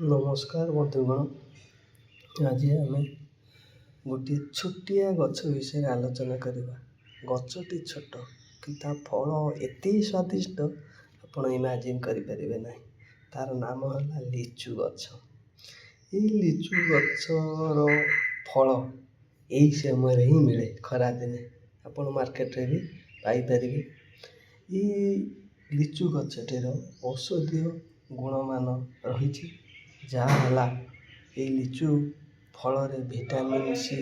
ନମସ୍କାର ବନ୍ଧୁଗଣ। ଆଜି ଆମେ ଗୋଟିଏ ଛୋଟିଆ ଗଛ ବିଷୟରେ ଆଲୋଚନା କରିବା। ଗଛଟି ଛୋଟ କି ତା ଫଳ ଏତେ ସ୍ୱାଦିଷ୍ଟ ଆପଣ ଇମାଜିନ୍ କରିପାରିବେ ନାହିଁ। ତା'ର ନାମ ହେଲା ଲିଚୁ ଗଛ। ଏଇ ଲିଚୁ ଗଛର ଫଳ ଏଇ ସମୟରେ ହିଁ ମିଳେ, ଖରାଦିନେ। ଆପଣ ମାର୍କେଟରେ ବି ପାଇପାରିବେ। ଏଇ ଲିଚୁ ଗଛଟିର ଔଷଧୀୟ ଗୁଣମାନ ରହିଛି, ଯାହା ହେଲା ଏଇ ଲିଚୁ ଫଳରେ ଭିଟାମିନ୍ ସି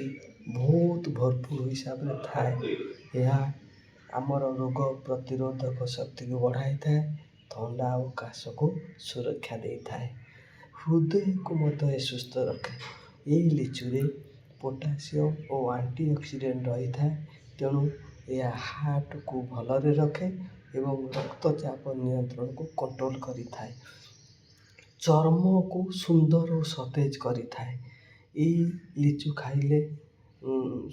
ବହୁତ ଭରପୁର ହିସାବରେ ଥାଏ। ଏହା ଆମର ରୋଗ ପ୍ରତିରୋଧକ ଶକ୍ତିକୁ ବଢ଼ାଇଥାଏ, ଥଣ୍ଡା ଓ କାଶକୁ ସୁରକ୍ଷା ଦେଇଥାଏ, ହୃଦୟକୁ ମଧ୍ୟ ସୁସ୍ଥ ରଖେ। ଏହି ଲିଚୁରେ ପୋଟାସିୟମ୍ ଓ ଆଣ୍ଟିଅକ୍ସିଡେଣ୍ଟ ରହିଥାଏ, ତେଣୁ ଏହା ହାର୍ଟକୁ ଭଲରେ ରଖେ ଏବଂ ରକ୍ତଚାପ ନିୟନ୍ତ୍ରଣକୁ କଣ୍ଟ୍ରୋଲ କରିଥାଏ। ଚର୍ମକୁ ସୁନ୍ଦର ଓ ସତେଜ କରିଥାଏ। ଏଇ ଲିଚୁ ଖାଇଲେ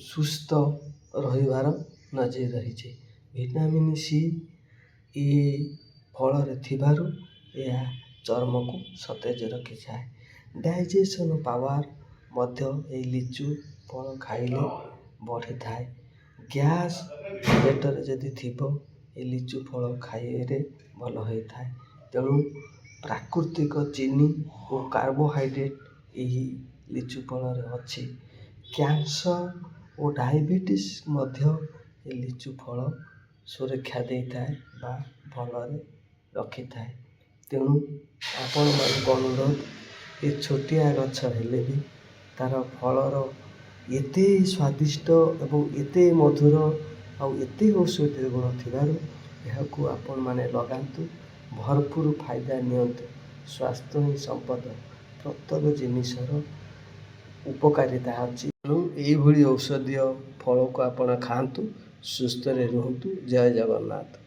ସୁସ୍ଥ ରହିବାର ନଜିର ରହିଛି। ଭିଟାମିନ୍ ସି ଏ ଫଳରେ ଥିବାରୁ ଏହା ଚର୍ମକୁ ସତେଜ ରଖିଥାଏ। ଡାଇଜେସନ୍ ପାୱାର ମଧ୍ୟ ଏହି ଲିଚୁ ଫଳ ଖାଇଲେ ବଢ଼ିଥାଏ। ଗ୍ୟାସ୍ ପେଟରେ ଯଦି ଥିବ, ଏ ଲିଚୁ ଫଳ ଖାଇବାରେ ଭଲ ହୋଇଥାଏ। ତେଣୁ ପ୍ରାକୃତିକ ଚିନି ଓ କାର୍ବୋହାଇଡ୍ରେଟ୍ ଏହି ଲିଚୁ ଫଳରେ ଅଛି। କ୍ୟାନ୍ସର ଓ ଡାଇବେଟିସ୍ ମଧ୍ୟ ଏ ଲିଚୁ ଫଳ ସୁରକ୍ଷା ଦେଇଥାଏ ବା ଭଲରେ ରଖିଥାଏ। ତେଣୁ ଆପଣମାନଙ୍କୁ ଅନୁରୋଧ, ଏ ଛୋଟିଆ ଗଛ ହେଲେ ବି ତା'ର ଫଳର ଏତେ ସ୍ୱାଦିଷ୍ଟ ଏବଂ ଏତେ ମଧୁର ଆଉ ଏତେ ଔଷଧୀୟ ଗୁଣ ଥିବାରୁ ଏହାକୁ ଆପଣମାନେ ଲଗାନ୍ତୁ, ଭରପୁର ଫାଇଦା ନିଅନ୍ତୁ। ସ୍ୱାସ୍ଥ୍ୟ ହିଁ ସମ୍ପଦ। ପ୍ରତ୍ୟେକ ଜିନିଷର ଉପକାରିତା ଅଛି, ତେଣୁ ଏଇଭଳି ଔଷଧୀୟ ଫଳକୁ ଆପଣ ଖାଆନ୍ତୁ, ସୁସ୍ଥରେ ରୁହନ୍ତୁ। ଜୟ ଜଗନ୍ନାଥ।